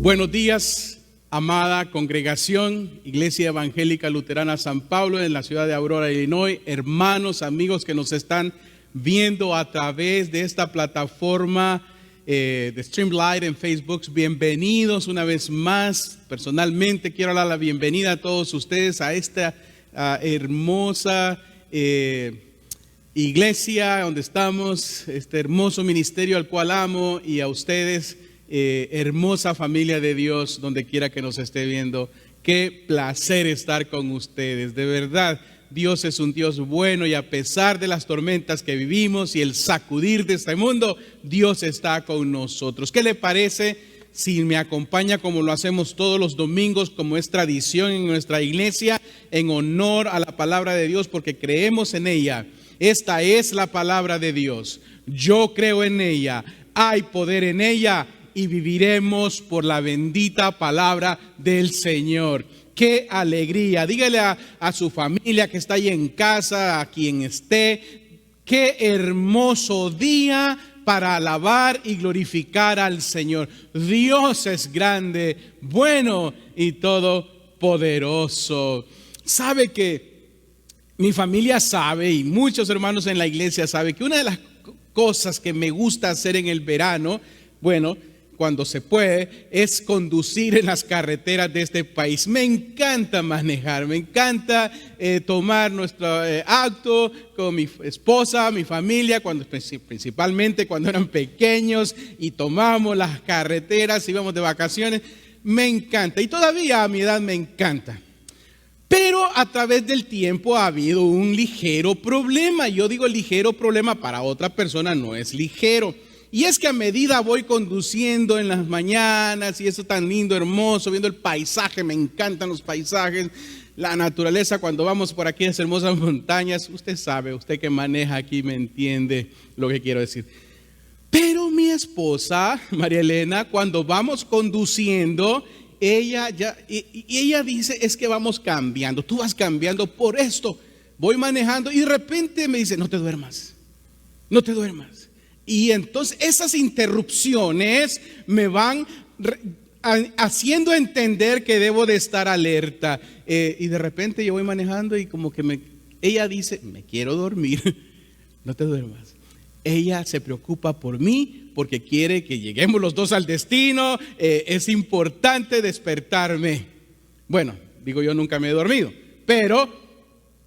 Buenos días, amada congregación, Iglesia Evangélica Luterana San Pablo en la ciudad de Aurora, Illinois. Hermanos, amigos que nos están viendo a través de esta plataforma de Streamlight en Facebook, bienvenidos una vez más. Personalmente quiero dar la bienvenida a todos ustedes a esta hermosa iglesia donde estamos, este hermoso ministerio al cual amo, y a ustedes, hermosa familia de Dios, donde quiera que nos esté viendo. Qué placer estar con ustedes, de verdad. Dios es un Dios bueno, y a pesar de las tormentas que vivimos y el sacudir de este mundo, Dios está con nosotros. ¿Qué le parece si me acompaña, como lo hacemos todos los domingos, como es tradición en nuestra iglesia, en honor a la palabra de Dios, porque creemos en ella? Esta es la palabra de Dios. Yo creo en ella, hay poder en ella, y viviremos por la bendita palabra del Señor. ¡Qué alegría! Dígale a su familia que está ahí en casa, a quien esté, qué hermoso día para alabar y glorificar al Señor. Dios es grande, bueno y todopoderoso. Sabe que mi familia sabe, y muchos hermanos en la iglesia saben, que una de las cosas que me gusta hacer en el verano, cuando se puede, es conducir en las carreteras de este país. Me encanta manejar, me encanta tomar nuestro auto con mi esposa, mi familia, principalmente cuando eran pequeños, y tomamos las carreteras, íbamos de vacaciones. Me encanta, y todavía a mi edad me encanta. Pero a través del tiempo ha habido un ligero problema. Yo digo ligero problema, para otra persona no es ligero. Y es que a medida voy conduciendo en las mañanas, y eso tan lindo, hermoso, viendo el paisaje, me encantan los paisajes, la naturaleza, cuando vamos por aquí, esas hermosas montañas, usted sabe, usted que maneja aquí me entiende lo que quiero decir. Pero mi esposa, María Elena, cuando vamos conduciendo, ella dice, es que vamos cambiando, tú vas cambiando por esto. Voy manejando y de repente me dice, no te duermas, no te duermas. Y entonces esas interrupciones me van haciendo entender que debo de estar alerta. Y de repente yo voy manejando y como que ella dice, me quiero dormir. No te duermas. Ella se preocupa por mí porque quiere que lleguemos los dos al destino. Es importante despertarme. Bueno, digo, yo nunca me he dormido, pero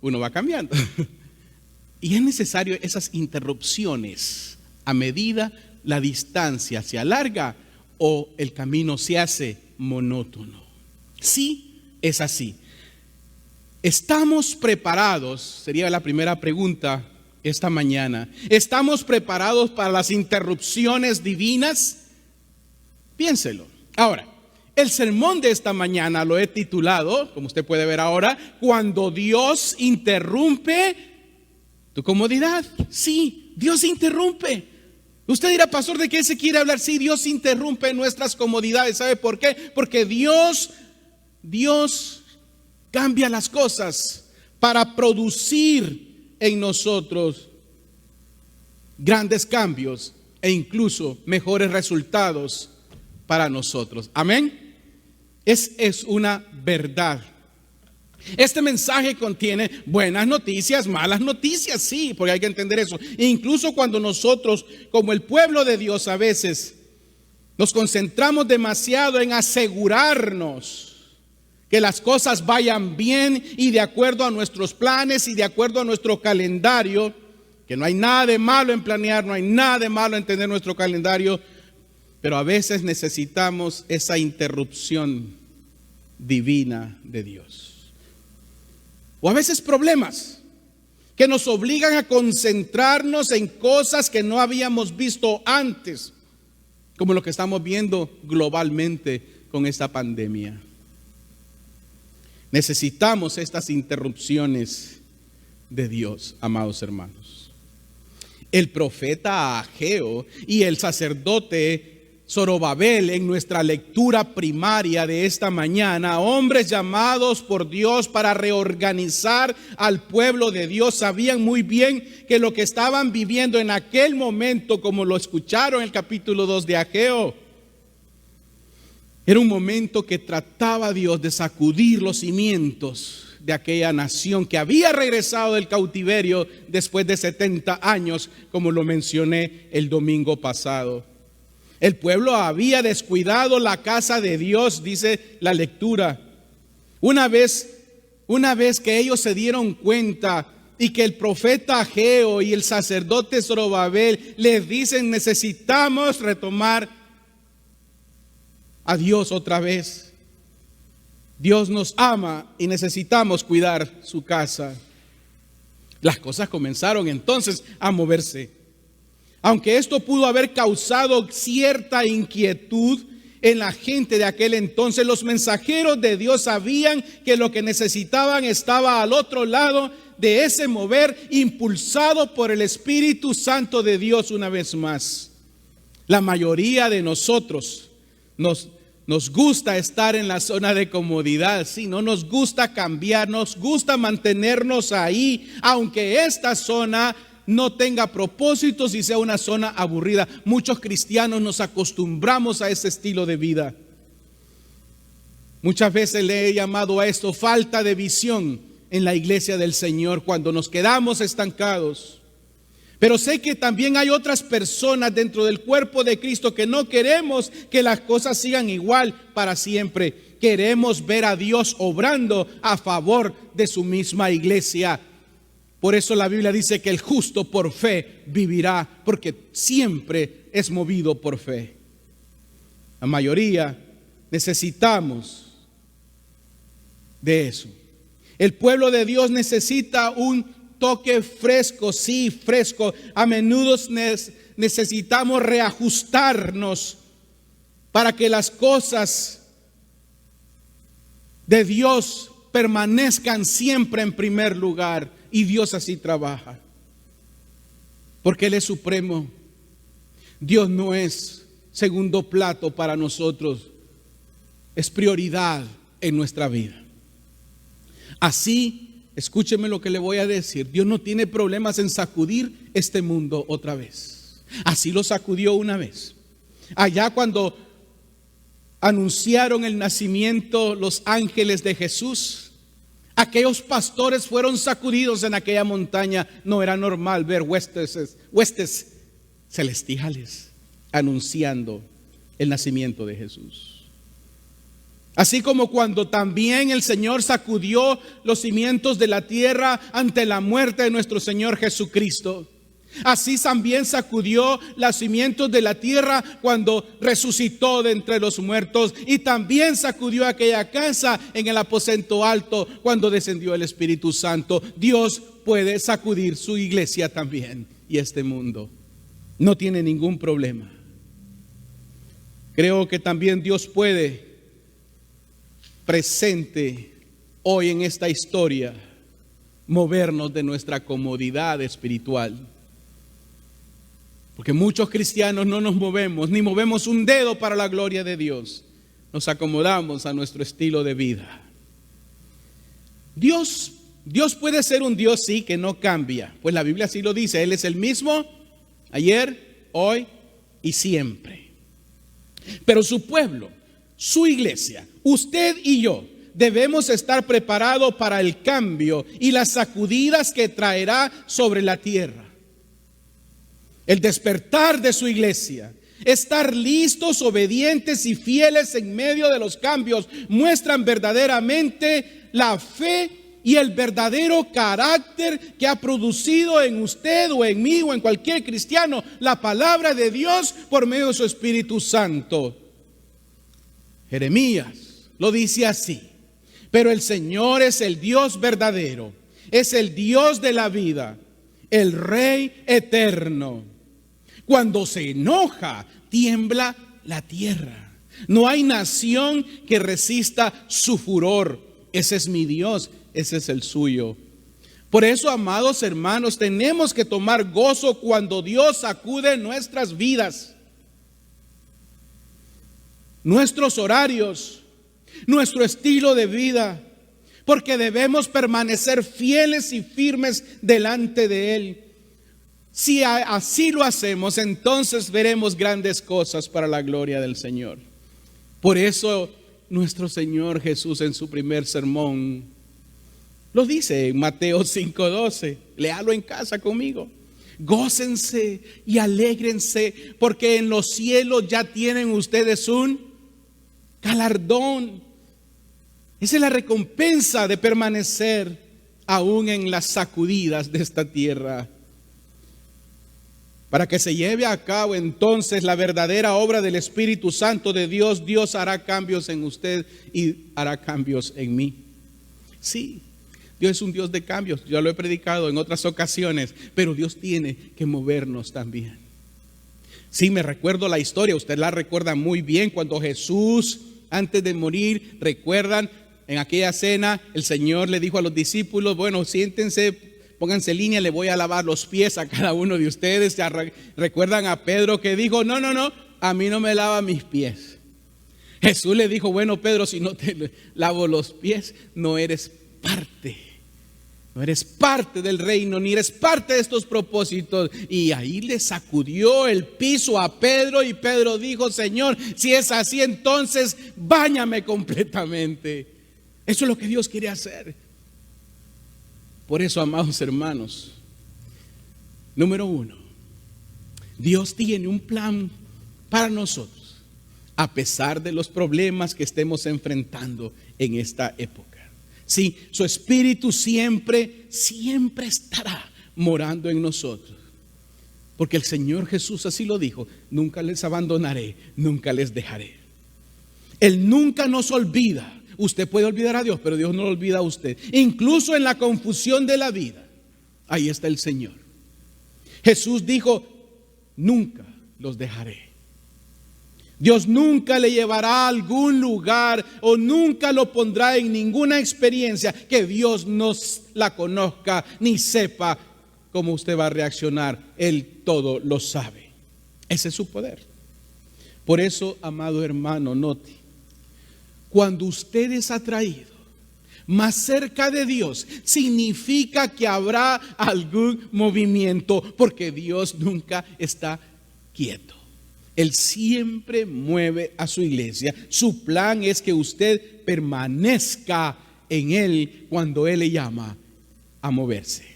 uno va cambiando. Y es necesario esas interrupciones a medida la distancia se alarga o el camino se hace monótono. Sí, es así. ¿Estamos preparados? Sería la primera pregunta esta mañana. ¿Estamos preparados para las interrupciones divinas? Piénselo. Ahora, el sermón de esta mañana lo he titulado, como usted puede ver ahora, cuando Dios interrumpe tu comodidad. Sí, Dios interrumpe. Usted dirá, pastor, ¿de qué se quiere hablar? Sí, Dios interrumpe nuestras comodidades. ¿Sabe por qué? Porque Dios cambia las cosas para producir en nosotros grandes cambios e incluso mejores resultados para nosotros. Amén. Es una verdad. Este mensaje contiene buenas noticias, malas noticias, sí, porque hay que entender eso. Incluso cuando nosotros, como el pueblo de Dios, a veces nos concentramos demasiado en asegurarnos que las cosas vayan bien y de acuerdo a nuestros planes y de acuerdo a nuestro calendario, que no hay nada de malo en planear, no hay nada de malo en tener nuestro calendario, pero a veces necesitamos esa interrupción divina de Dios. O a veces problemas que nos obligan a concentrarnos en cosas que no habíamos visto antes, como lo que estamos viendo globalmente con esta pandemia. Necesitamos estas interrupciones de Dios, amados hermanos. El profeta Ageo y el sacerdote Zorobabel, en nuestra lectura primaria de esta mañana, hombres llamados por Dios para reorganizar al pueblo de Dios, sabían muy bien que lo que estaban viviendo en aquel momento, como lo escucharon en el capítulo 2 de Ageo, Era un momento que trataba Dios de sacudir los cimientos de aquella nación que había regresado del cautiverio después de 70 años, como lo mencioné el domingo pasado. El pueblo había descuidado la casa de Dios, dice la lectura. Una vez que ellos se dieron cuenta y que el profeta Ageo y el sacerdote Zorobabel les dicen: necesitamos retomar a Dios otra vez. Dios nos ama y necesitamos cuidar su casa. Las cosas comenzaron entonces a moverse. Aunque esto pudo haber causado cierta inquietud en la gente de aquel entonces, los mensajeros de Dios sabían que lo que necesitaban estaba al otro lado de ese mover, impulsado por el Espíritu Santo de Dios una vez más. La mayoría de nosotros nos gusta estar en la zona de comodidad, sí, no nos gusta cambiar, nos gusta mantenernos ahí, aunque esta zona no tenga propósitos y sea una zona aburrida. Muchos cristianos nos acostumbramos a ese estilo de vida. Muchas veces le he llamado a esto falta de visión en la iglesia del Señor, cuando nos quedamos estancados. Pero sé que también hay otras personas dentro del cuerpo de Cristo que no queremos que las cosas sigan igual para siempre. Queremos ver a Dios obrando a favor de su misma iglesia. Por eso la Biblia dice que el justo por fe vivirá, porque siempre es movido por fe. La mayoría necesitamos de eso. El pueblo de Dios necesita un toque fresco, sí, fresco. A menudo necesitamos reajustarnos para que las cosas de Dios permanezcan siempre en primer lugar. Y Dios así trabaja, porque Él es supremo. Dios no es segundo plato para nosotros, es prioridad en nuestra vida. Así, escúcheme lo que le voy a decir: Dios no tiene problemas en sacudir este mundo otra vez. Así lo sacudió una vez. Allá cuando anunciaron el nacimiento los ángeles de Jesús, aquellos pastores fueron sacudidos en aquella montaña. No era normal ver huestes celestiales anunciando el nacimiento de Jesús. Así como cuando también el Señor sacudió los cimientos de la tierra ante la muerte de nuestro Señor Jesucristo, así también sacudió los cimientos de la tierra cuando resucitó de entre los muertos, y también sacudió aquella casa en el aposento alto cuando descendió el Espíritu Santo. Dios puede sacudir su iglesia también, y este mundo no tiene ningún problema. Creo que también Dios puede, presente hoy en esta historia, movernos de nuestra comodidad espiritual. Porque muchos cristianos no nos movemos, ni movemos un dedo para la gloria de Dios. Nos acomodamos a nuestro estilo de vida. Dios puede ser un Dios, sí, que no cambia. Pues la Biblia sí lo dice: Él es el mismo ayer, hoy y siempre. Pero su pueblo, su iglesia, usted y yo, debemos estar preparados para el cambio y las sacudidas que traerá sobre la tierra. El despertar de su iglesia, estar listos, obedientes y fieles en medio de los cambios, muestran verdaderamente la fe y el verdadero carácter que ha producido en usted o en mí o en cualquier cristiano la palabra de Dios por medio de su Espíritu Santo. Jeremías lo dice así: pero el Señor es el Dios verdadero, es el Dios de la vida, el Rey eterno. Cuando se enoja, tiembla la tierra. No hay nación que resista su furor. Ese es mi Dios, ese es el suyo. Por eso, amados hermanos, tenemos que tomar gozo cuando Dios sacude nuestras vidas, nuestros horarios, nuestro estilo de vida, porque debemos permanecer fieles y firmes delante de Él. Si así lo hacemos, entonces veremos grandes cosas para la gloria del Señor. Por eso nuestro Señor Jesús en su primer sermón lo dice en Mateo 5:12. Léalo en casa conmigo. Gócense y alégrense, porque en los cielos ya tienen ustedes un galardón. Esa es la recompensa de permanecer aún en las sacudidas de esta tierra. Para que se lleve a cabo entonces la verdadera obra del Espíritu Santo de Dios, Dios hará cambios en usted y hará cambios en mí. Sí, Dios es un Dios de cambios, yo lo he predicado en otras ocasiones, pero Dios tiene que movernos también. Sí, me recuerdo la historia, usted la recuerda muy bien, cuando Jesús, antes de morir, recuerdan, en aquella cena, el Señor le dijo a los discípulos, bueno, siéntense, pónganse en línea, le voy a lavar los pies a cada uno de ustedes. Ya recuerdan a Pedro que dijo, no, a mí no me lava mis pies. Jesús le dijo, bueno, Pedro, si no te lavo los pies, no eres parte del reino, ni eres parte de estos propósitos. Y ahí le sacudió el piso a Pedro y Pedro dijo, Señor, si es así, entonces báñame completamente. Eso es lo que Dios quiere hacer. Por eso, amados hermanos, número 1, Dios tiene un plan para nosotros, a pesar de los problemas que estemos enfrentando en esta época. Sí, su Espíritu siempre estará morando en nosotros. Porque el Señor Jesús así lo dijo, nunca les abandonaré, nunca les dejaré. Él nunca nos olvida. Usted puede olvidar a Dios, pero Dios no lo olvida a usted. Incluso en la confusión de la vida, ahí está el Señor. Jesús dijo, nunca los dejaré. Dios nunca le llevará a algún lugar o nunca lo pondrá en ninguna experiencia que Dios no la conozca ni sepa cómo usted va a reaccionar. Él todo lo sabe. Ese es su poder. Por eso, amado hermano, note. Cuando usted es atraído más cerca de Dios, significa que habrá algún movimiento, porque Dios nunca está quieto. Él siempre mueve a su iglesia. Su plan es que usted permanezca en Él cuando Él le llama a moverse.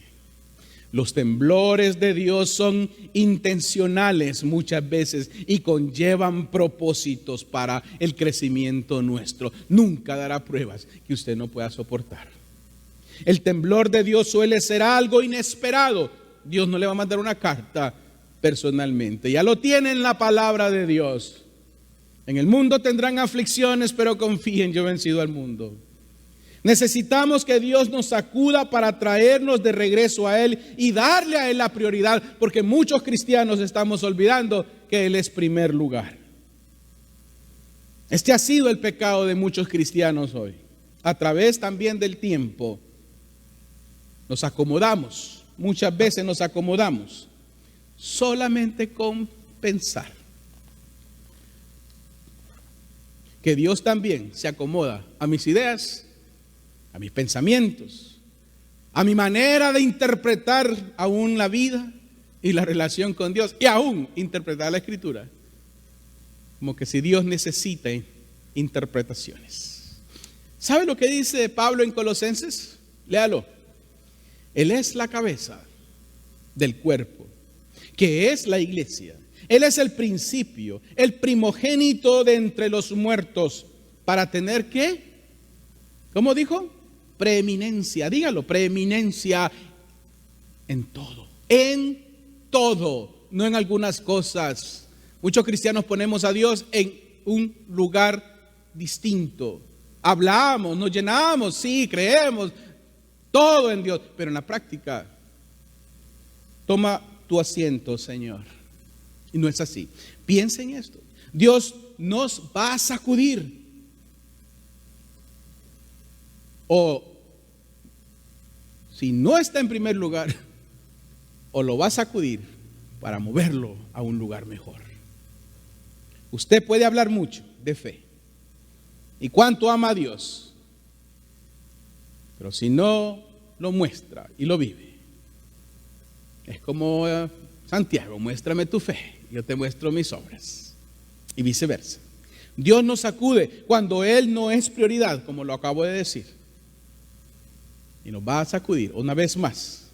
Los temblores de Dios son intencionales muchas veces y conllevan propósitos para el crecimiento nuestro. Nunca dará pruebas que usted no pueda soportar. El temblor de Dios suele ser algo inesperado. Dios no le va a mandar una carta personalmente. Ya lo tiene en la palabra de Dios. En el mundo tendrán aflicciones, pero confíen, yo he vencido al mundo. Necesitamos que Dios nos sacuda para traernos de regreso a Él y darle a Él la prioridad, porque muchos cristianos estamos olvidando que Él es primer lugar. Este ha sido el pecado de muchos cristianos hoy. A través también del tiempo nos acomodamos, muchas veces nos acomodamos solamente con pensar que Dios también se acomoda a mis ideas, a mis pensamientos, a mi manera de interpretar aún la vida y la relación con Dios, y aún interpretar la Escritura, como que si Dios necesita interpretaciones. ¿Sabe lo que dice Pablo en Colosenses? Léalo. Él es la cabeza del cuerpo, que es la iglesia. Él es el principio, el primogénito de entre los muertos, para tener ¿qué? ¿Cómo dijo? Preeminencia, dígalo, preeminencia en todo, no en algunas cosas. Muchos cristianos ponemos a Dios en un lugar distinto. Hablamos, nos llenamos, sí, creemos, todo en Dios, pero en la práctica, toma tu asiento, Señor. Y no es así. Piensa en esto. Dios nos va a sacudir. O si no está en primer lugar, o lo va a sacudir para moverlo a un lugar mejor. Usted puede hablar mucho de fe y cuánto ama a Dios, pero si no lo muestra y lo vive, es como Santiago, muéstrame tu fe, yo te muestro mis obras, y viceversa. Dios nos sacude cuando Él no es prioridad, como lo acabo de decir. Y nos va a sacudir una vez más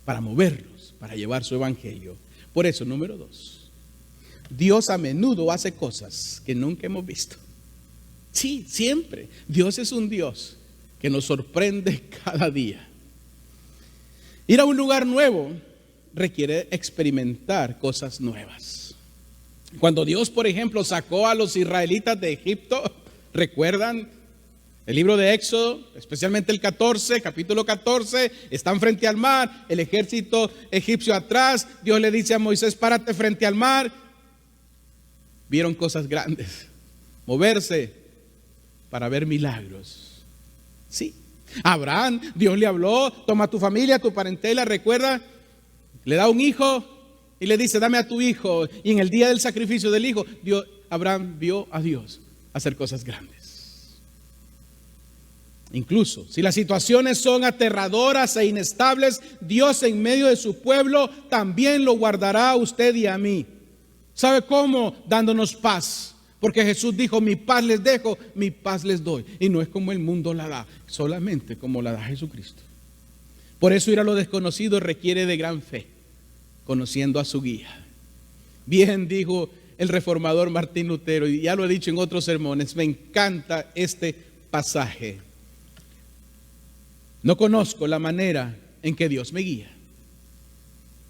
para movernos, para llevar su evangelio. Por eso, número 2, Dios a menudo hace cosas que nunca hemos visto. Sí, siempre. Dios es un Dios que nos sorprende cada día. Ir a un lugar nuevo requiere experimentar cosas nuevas. Cuando Dios, por ejemplo, sacó a los israelitas de Egipto, ¿recuerdan? El libro de Éxodo, especialmente el capítulo 14, están frente al mar, el ejército egipcio atrás. Dios le dice a Moisés, párate frente al mar. Vieron cosas grandes, moverse para ver milagros. Sí, Abraham, Dios le habló, toma tu familia, tu parentela, recuerda, le da un hijo y le dice, dame a tu hijo. Y en el día del sacrificio del hijo, Abraham vio a Dios hacer cosas grandes. Incluso si las situaciones son aterradoras e inestables, Dios en medio de su pueblo también lo guardará a usted y a mí. ¿Sabe cómo? Dándonos paz. Porque Jesús dijo, mi paz les dejo, mi paz les doy. Y no es como el mundo la da, solamente como la da Jesucristo. Por eso ir a lo desconocido requiere de gran fe, conociendo a su guía. Bien dijo el reformador Martín Lutero, y ya lo he dicho en otros sermones, me encanta este pasaje. No conozco la manera en que Dios me guía,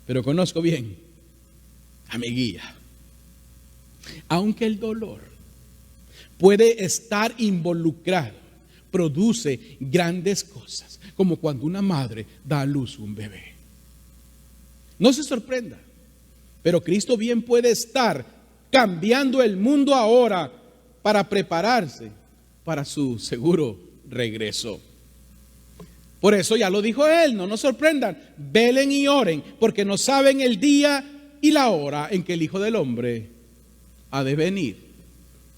pero conozco bien a mi guía. Aunque el dolor puede estar involucrado, produce grandes cosas, como cuando una madre da a luz un bebé. No se sorprenda, pero Cristo bien puede estar cambiando el mundo ahora para prepararse para su seguro regreso. Por eso ya lo dijo Él, no nos sorprendan, velen y oren, porque no saben el día y la hora en que el Hijo del Hombre ha de venir.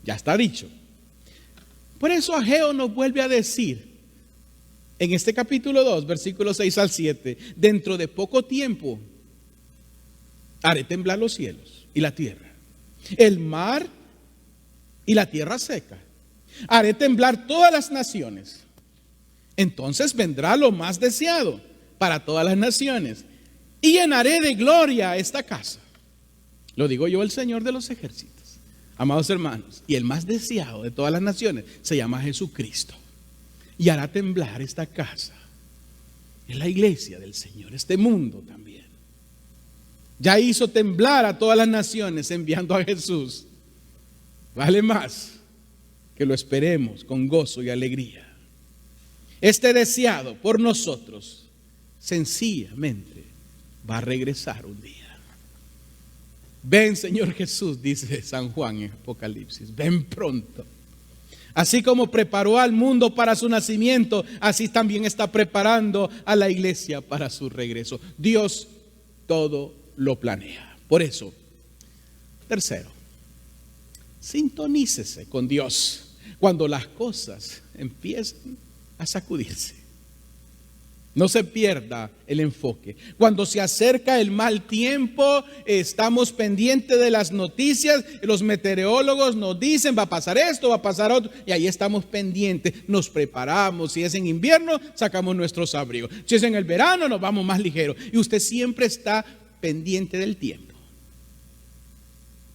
Ya está dicho. Por eso Ageo nos vuelve a decir en este capítulo 2, versículos 6 al 7, dentro de poco tiempo haré temblar los cielos y la tierra, el mar y la tierra seca. Haré temblar todas las naciones. Entonces vendrá lo más deseado para todas las naciones y llenaré de gloria esta casa. Lo digo yo, el Señor de los ejércitos. Amados hermanos, y el más deseado de todas las naciones se llama Jesucristo. Y hará temblar esta casa. Es la iglesia del Señor, este mundo también. Ya hizo temblar a todas las naciones enviando a Jesús. Vale más que lo esperemos con gozo y alegría. Este deseado por nosotros sencillamente va a regresar un día. Ven, Señor Jesús, dice San Juan en Apocalipsis, ven pronto. Así como preparó al mundo para su nacimiento, así también está preparando a la iglesia para su regreso. Dios todo lo planea. Por eso, tercero, sintonícese con Dios cuando las cosas empiecen a sacudirse. No se pierda el enfoque. Cuando se acerca el mal tiempo, estamos pendientes de las noticias. Los meteorólogos nos dicen, va a pasar esto, va a pasar otro. Y ahí estamos pendientes, nos preparamos. Si es en invierno, sacamos nuestros abrigos. Si es en el verano, nos vamos más ligeros. Y usted siempre está pendiente del tiempo,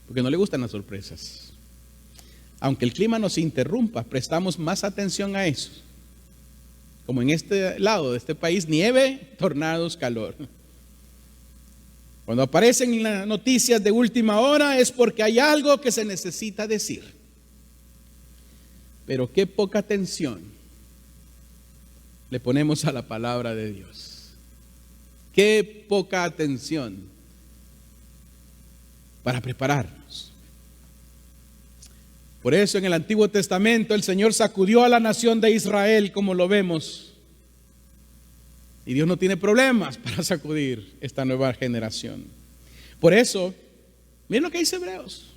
porque no le gustan las sorpresas. Aunque el clima nos interrumpa, prestamos más atención a eso. Como en este lado de este país, nieve, tornados, calor. Cuando aparecen las noticias de última hora es porque hay algo que se necesita decir. Pero qué poca atención le ponemos a la palabra de Dios. Qué poca atención para prepararnos. Por eso en el Antiguo Testamento el Señor sacudió a la nación de Israel, como lo vemos. Y Dios no tiene problemas para sacudir esta nueva generación. Por eso, miren lo que dice Hebreos.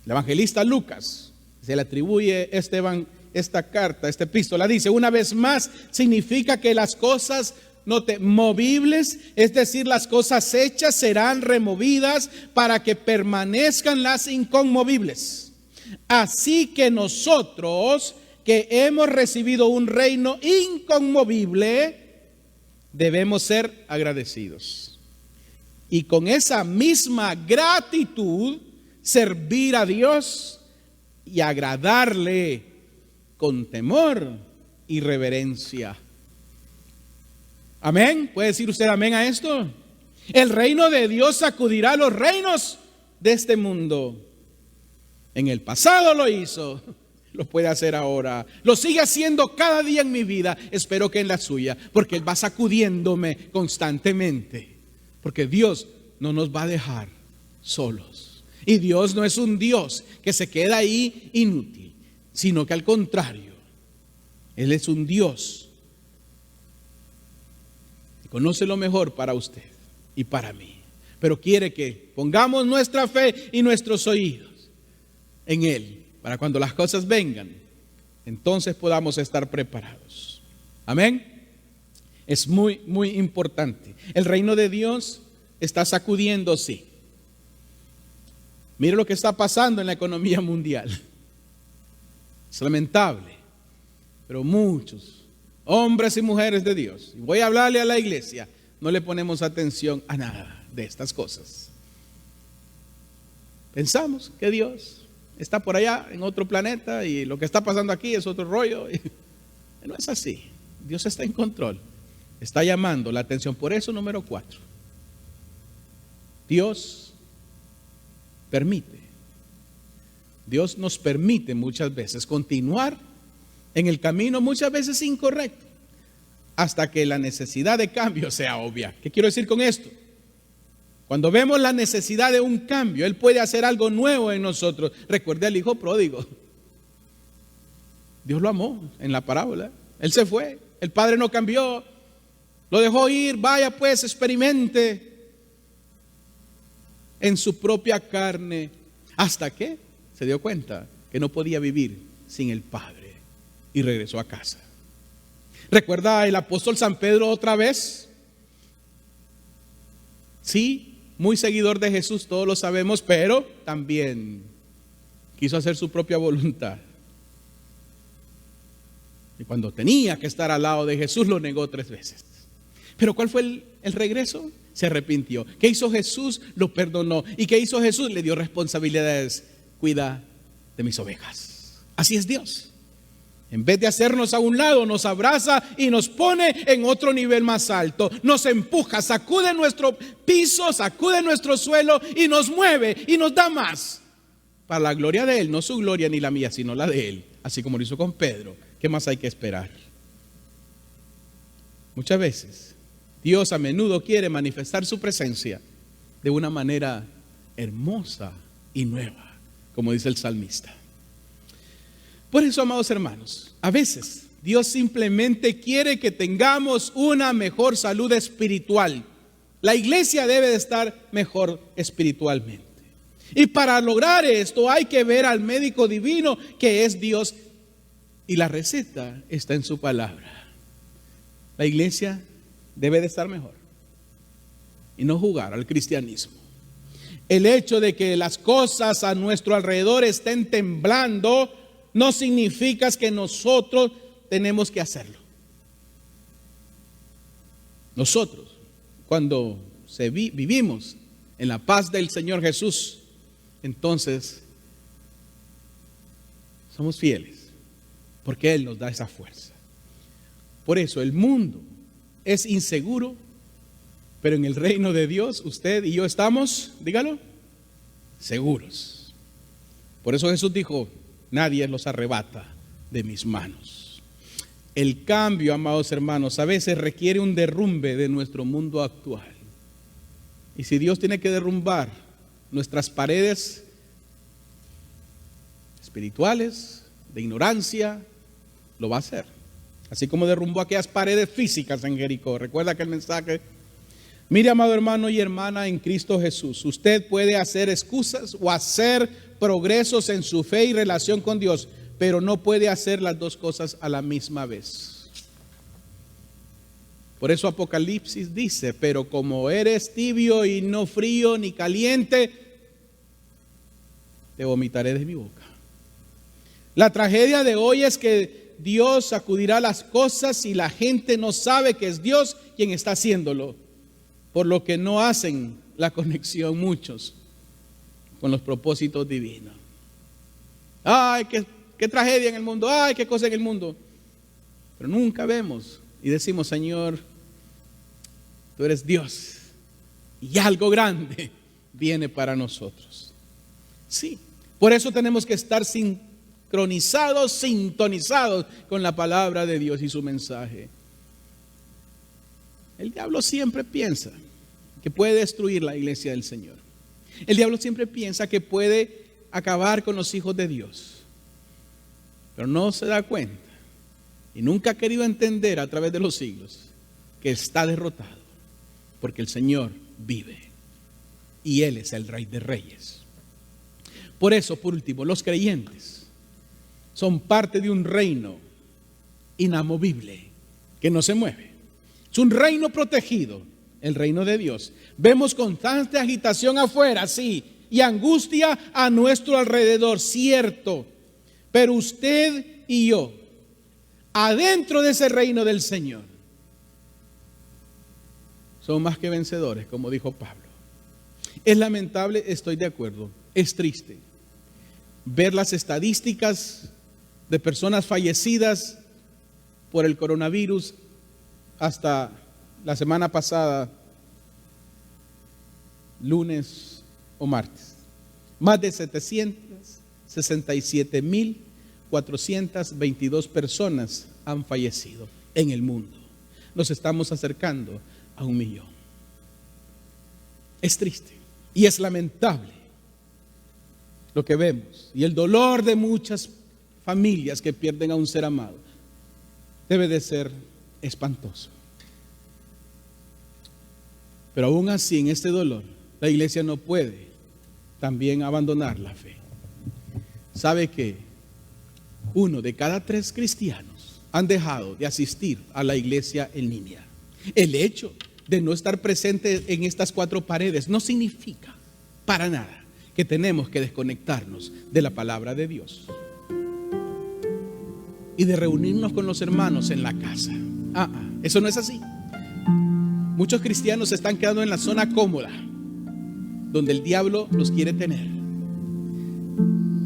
El evangelista Lucas se le atribuye esta carta, esta epístola. Dice, una vez más, significa que las cosas note, movibles, es decir, las cosas hechas serán removidas para que permanezcan las inconmovibles. Así que nosotros, que hemos recibido un reino inconmovible, debemos ser agradecidos. Y con esa misma gratitud, servir a Dios y agradarle con temor y reverencia. Amén. ¿Puede decir usted amén a esto? El reino de Dios sacudirá los reinos de este mundo. En el pasado lo hizo, lo puede hacer ahora, lo sigue haciendo cada día en mi vida. Espero que en la suya, porque Él va sacudiéndome constantemente, porque Dios no nos va a dejar solos. Y Dios no es un Dios que se queda ahí inútil, sino que al contrario, Él es un Dios que conoce lo mejor para usted y para mí, pero quiere que pongamos nuestra fe y nuestros oídos en Él, para cuando las cosas vengan, entonces podamos estar preparados. Amén. Es muy, muy importante. El reino de Dios está sacudiendo, sí. Mire lo que está pasando en la economía mundial. Es lamentable, pero muchos hombres y mujeres de Dios, y voy a hablarle a la iglesia, no le ponemos atención a nada de estas cosas. Pensamos que Dios está por allá en otro planeta y lo que está pasando aquí es otro rollo. No es así. Dios está en control. Está llamando la atención. Por eso, número 4. Dios permite. Dios nos permite muchas veces continuar en el camino muchas veces incorrecto hasta que la necesidad de cambio sea obvia. ¿Qué quiero decir con esto? Cuando vemos la necesidad de un cambio, Él puede hacer algo nuevo en nosotros. Recuerde al hijo pródigo. Dios lo amó en la parábola. Él se fue. El padre no cambió. Lo dejó ir. Vaya pues, experimente en su propia carne. ¿Hasta que se dio cuenta que no podía vivir sin el Padre? Y regresó a casa. ¿Recuerda el apóstol San Pedro otra vez? Sí. Muy seguidor de Jesús, todos lo sabemos, pero también quiso hacer su propia voluntad. Y cuando tenía que estar al lado de Jesús, lo negó 3 veces. Pero ¿cuál fue el regreso? Se arrepintió. ¿Qué hizo Jesús? Lo perdonó. ¿Y qué hizo Jesús? Le dio responsabilidades. Cuida de mis ovejas. Así es Dios. En vez de hacernos a un lado, nos abraza y nos pone en otro nivel más alto. Nos empuja, sacude nuestro piso, sacude nuestro suelo y nos mueve y nos da más. Para la gloria de Él, no su gloria ni la mía, sino la de Él. Así como lo hizo con Pedro. ¿Qué más hay que esperar? Muchas veces, Dios a menudo quiere manifestar su presencia de una manera hermosa y nueva, como dice el salmista. Por eso, amados hermanos, a veces Dios simplemente quiere que tengamos una mejor salud espiritual. La iglesia debe de estar mejor espiritualmente. Y para lograr esto hay que ver al médico divino que es Dios. Y la receta está en su palabra. La iglesia debe de estar mejor y no jugar al cristianismo. El hecho de que las cosas a nuestro alrededor estén temblando no significa que nosotros tenemos que hacerlo. Nosotros, cuando vivimos en la paz del Señor Jesús, entonces somos fieles, porque Él nos da esa fuerza. Por eso el mundo es inseguro, pero en el reino de Dios, usted y yo estamos, dígalo, seguros. Por eso Jesús dijo: nadie los arrebata de mis manos. El cambio, amados hermanos, a veces requiere un derrumbe de nuestro mundo actual. Y si Dios tiene que derrumbar nuestras paredes espirituales, de ignorancia, lo va a hacer. Así como derrumbó aquellas paredes físicas en Jericó. ¿Recuerda aquel mensaje? Mire, amado hermano y hermana en Cristo Jesús, usted puede hacer excusas o hacer progresos en su fe y relación con Dios, pero no puede hacer las dos cosas a la misma vez. Por eso Apocalipsis dice: pero como eres tibio y no frío ni caliente, te vomitaré de mi boca. La tragedia de hoy es que Dios sacudirá las cosas y la gente no sabe que es Dios quien está haciéndolo, por lo que no hacen la conexión muchos con los propósitos divinos. Ay, qué tragedia en el mundo, ay, qué cosa en el mundo. Pero nunca vemos y decimos: Señor, tú eres Dios y algo grande viene para nosotros. Sí, por eso tenemos que estar sintonizados con la palabra de Dios y su mensaje. El diablo siempre piensa que puede destruir la iglesia del Señor. El diablo siempre piensa que puede acabar con los hijos de Dios, pero no se da cuenta y nunca ha querido entender a través de los siglos que está derrotado, porque el Señor vive y Él es el Rey de Reyes. Por eso, por último, los creyentes son parte de un reino inamovible que no se mueve. Es un reino protegido, el reino de Dios. Vemos constante agitación afuera, sí, y angustia a nuestro alrededor, cierto. Pero usted y yo, adentro de ese reino del Señor, son más que vencedores, como dijo Pablo. Es lamentable, estoy de acuerdo, es triste ver las estadísticas de personas fallecidas por el coronavirus hasta la semana pasada, lunes o martes. Más de 767,422 personas han fallecido en el mundo. Nos estamos acercando a 1,000,000. Es triste y es lamentable lo que vemos y el dolor de muchas familias que pierden a un ser amado. Debe de ser espantoso. Pero aún así, en este dolor, la iglesia no puede también abandonar la fe. ¿Sabe que 1 de cada 3 cristianos han dejado de asistir a la iglesia en línea? El hecho de no estar presente en estas 4 paredes no significa para nada que tenemos que desconectarnos de la palabra de Dios y de reunirnos con los hermanos en la casa. Eso no es así. Muchos cristianos se están quedando en la zona cómoda, donde el diablo los quiere tener.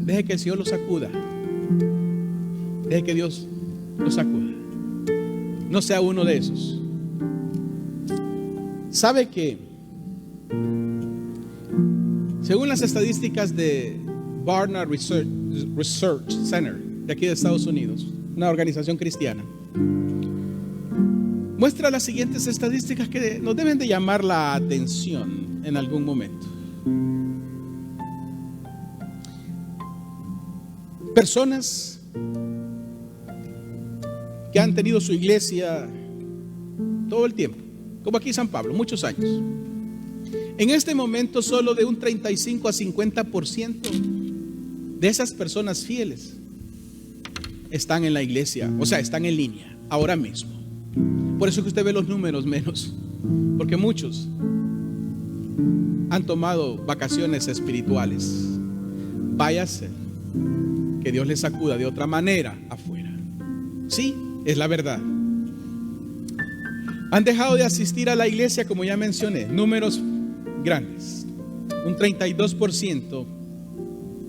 Deje que el Señor los sacuda. Deje que Dios los sacuda. No sea uno de esos. ¿Sabe que según las estadísticas de Barna Research Center de aquí de Estados Unidos, una organización cristiana, muestra las siguientes estadísticas que nos deben de llamar la atención en algún momento? Personas que han tenido su iglesia todo el tiempo, como aquí en San Pablo, muchos años. En este momento solo de un 35 a 50% de esas personas fieles están en la iglesia, o sea, están en línea, ahora mismo. Por eso que usted ve los números menos, porque muchos han tomado vacaciones espirituales. Váyase, que Dios les sacuda de otra manera afuera. Sí, es la verdad. Han dejado de asistir a la iglesia, como ya mencioné, números grandes. Un 32%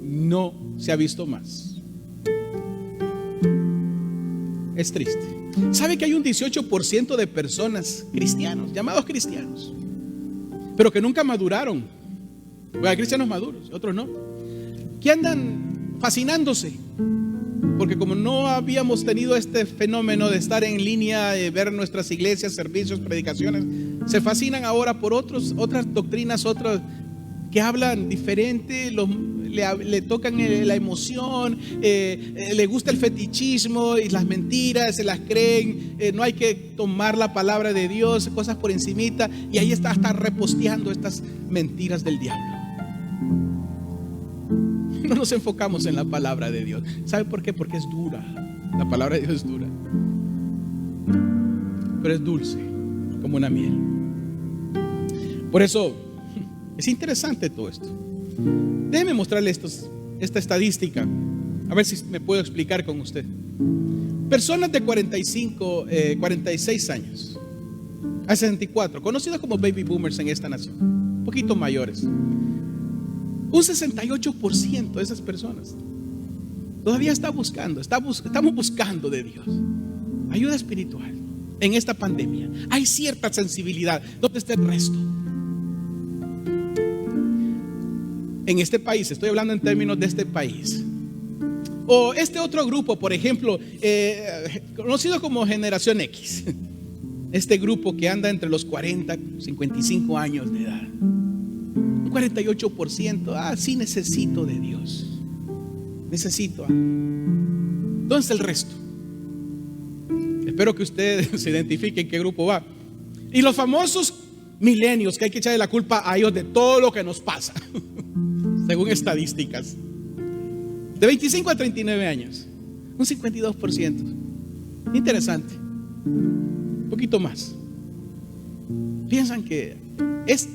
no se ha visto más. Es triste. ¿Sabe que hay un 18% de personas cristianos, llamados cristianos, pero que nunca maduraron? Hay cristianos maduros, otros no, que andan fascinándose, porque como no habíamos tenido este fenómeno de estar en línea, de ver nuestras iglesias, servicios, predicaciones, se fascinan ahora por otras doctrinas, otras que hablan diferente, le tocan la emoción, le gusta el fetichismo y las mentiras, se las creen, no hay que tomar la palabra de Dios, cosas por encimita, y ahí está reposteando estas mentiras del diablo. No nos enfocamos en la palabra de Dios. ¿Sabe por qué? Porque es dura. La palabra de Dios es dura, pero es dulce. como una miel. Por eso es interesante todo esto. Déjeme mostrarle esta estadística, a ver si me puedo explicar con usted. Personas de 46 años a 64, conocidos como baby boomers en esta nación, un poquito mayores. Un 68% de esas personas todavía estamos buscando de Dios ayuda espiritual en esta pandemia. Hay cierta sensibilidad. ¿Dónde está el resto? En este país, estoy hablando en términos de este país. O este otro grupo, por ejemplo, conocido como Generación X. Este grupo que anda entre los 40 y 55 años de edad. Un 48%, sí necesito de Dios. Necesito. ¿Dónde está el resto? Espero que ustedes se identifiquen en qué grupo va. Y los famosos milenios, que hay que echarle la culpa a ellos de todo lo que nos pasa, según estadísticas. De 25 a 39 años, un 52%. Interesante. Un poquito más. Piensan que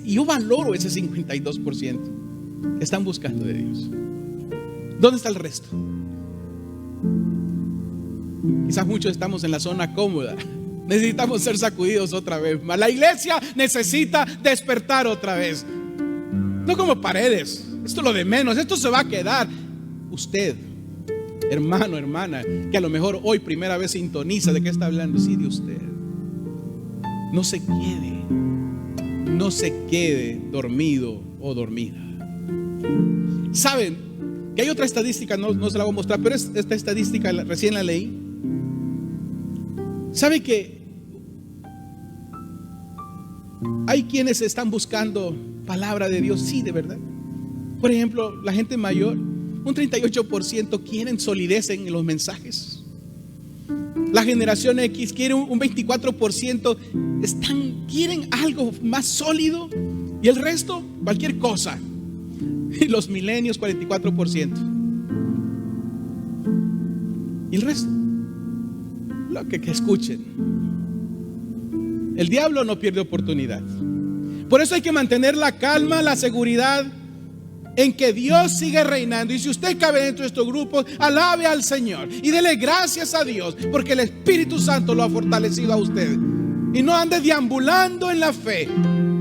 y yo valoro ese 52% que están buscando de Dios. ¿Dónde está el resto? Quizás muchos estamos en la zona cómoda. Necesitamos ser sacudidos otra vez. La iglesia necesita despertar otra vez. No como paredes. Esto es lo de menos. Esto se va a quedar. Usted, hermano, hermana, que a lo mejor hoy primera vez sintoniza de qué está hablando. Sí, de usted. No se quede dormido o dormida. ¿Saben que hay otra estadística? No se la voy a mostrar, pero esta estadística recién la leí. ¿Sabe que hay quienes están buscando palabra de Dios? Sí, de verdad. Por ejemplo, la gente mayor, un 38% quieren solidez en los mensajes. La generación X quiere un 24%, quieren algo más sólido, y el resto, cualquier cosa. Y los milenios, 44%. Y el resto, lo que escuchen. El diablo no pierde oportunidad. Por eso hay que mantener la calma, la seguridad en que Dios sigue reinando. Y si usted cabe dentro de estos grupos, alabe al Señor y dele gracias a Dios, porque el Espíritu Santo lo ha fortalecido a usted. Y no ande deambulando en la fe.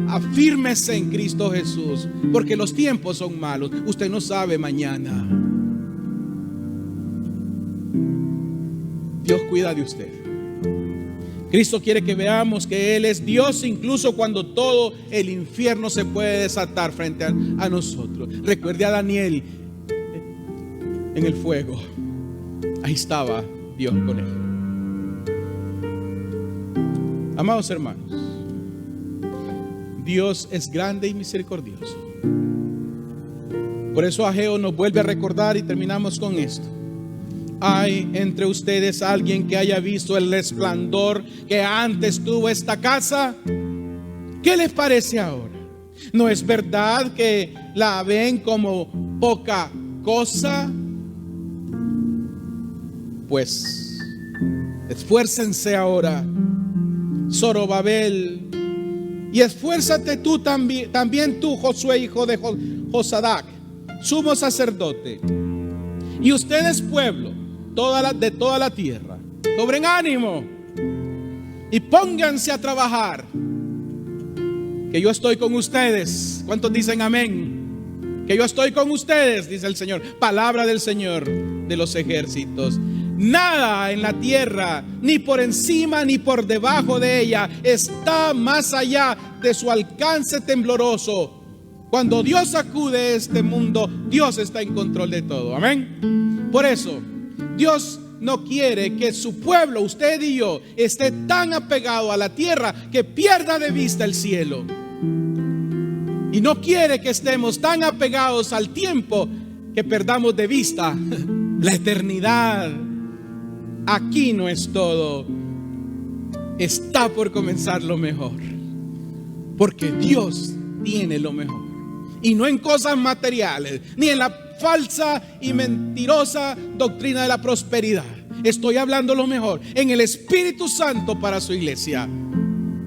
Afírmese en Cristo Jesús, porque los tiempos son malos. Usted no sabe mañana. Dios cuida de usted. Cristo quiere que veamos que Él es Dios, incluso cuando todo el infierno se puede desatar frente a nosotros. Recuerde a Daniel en el fuego. Ahí estaba Dios con él. Amados hermanos, Dios es grande y misericordioso. Por eso Ageo nos vuelve a recordar, y terminamos con esto. ¿Hay entre ustedes alguien que haya visto el resplandor que antes tuvo esta casa? ¿Qué les parece ahora? ¿No es verdad que la ven como poca cosa? Pues esfuércense ahora, Zorobabel, y esfuérzate tú también tú, Josué, hijo de Josadac, sumo sacerdote, y ustedes, pueblo de toda la tierra, cobren ánimo y pónganse a trabajar, que yo estoy con ustedes. ¿Cuántos dicen amén? Que yo estoy con ustedes, dice el Señor. Palabra del Señor de los ejércitos. Nada en la tierra, ni por encima ni por debajo de ella, está más allá de su alcance tembloroso. Cuando Dios sacude este mundo, Dios está en control de todo. Amén. Por eso Dios no quiere que su pueblo, usted y yo, esté tan apegado a la tierra que pierda de vista el cielo. Y no quiere que estemos tan apegados al tiempo que perdamos de vista la eternidad. Aquí no es todo. Está por comenzar lo mejor. Porque Dios tiene lo mejor. Y no en cosas materiales, ni en la falsa y mentirosa doctrina de la prosperidad. Estoy hablando lo mejor en el Espíritu Santo para su iglesia.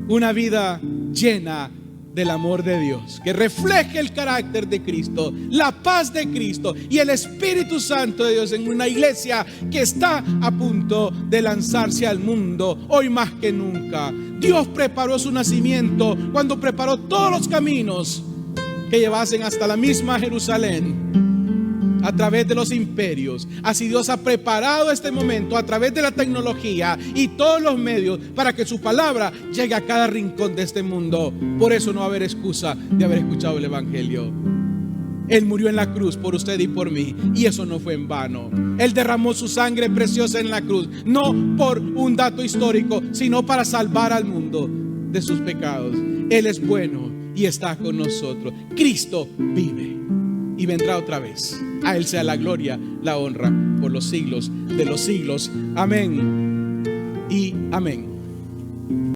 una vida llena del amor de Dios, que refleje el carácter de Cristo, la paz de Cristo y el Espíritu Santo de Dios en una iglesia que está a punto de lanzarse al mundo hoy más que nunca. Dios preparó su nacimiento cuando preparó todos los caminos que llevasen hasta la misma Jerusalén a través de los imperios. Así Dios ha preparado este momento a través de la tecnología y todos los medios para que su palabra llegue a cada rincón de este mundo. Por eso no va a haber excusa de haber escuchado el evangelio. Él murió en la cruz por usted y por mí, y eso no fue en vano. Él derramó su sangre preciosa en la cruz, no por un dato histórico, sino para salvar al mundo de sus pecados. Él es bueno y está con nosotros. Cristo vive y vendrá otra vez. A Él sea la gloria, la honra por los siglos de los siglos. Amén y amén.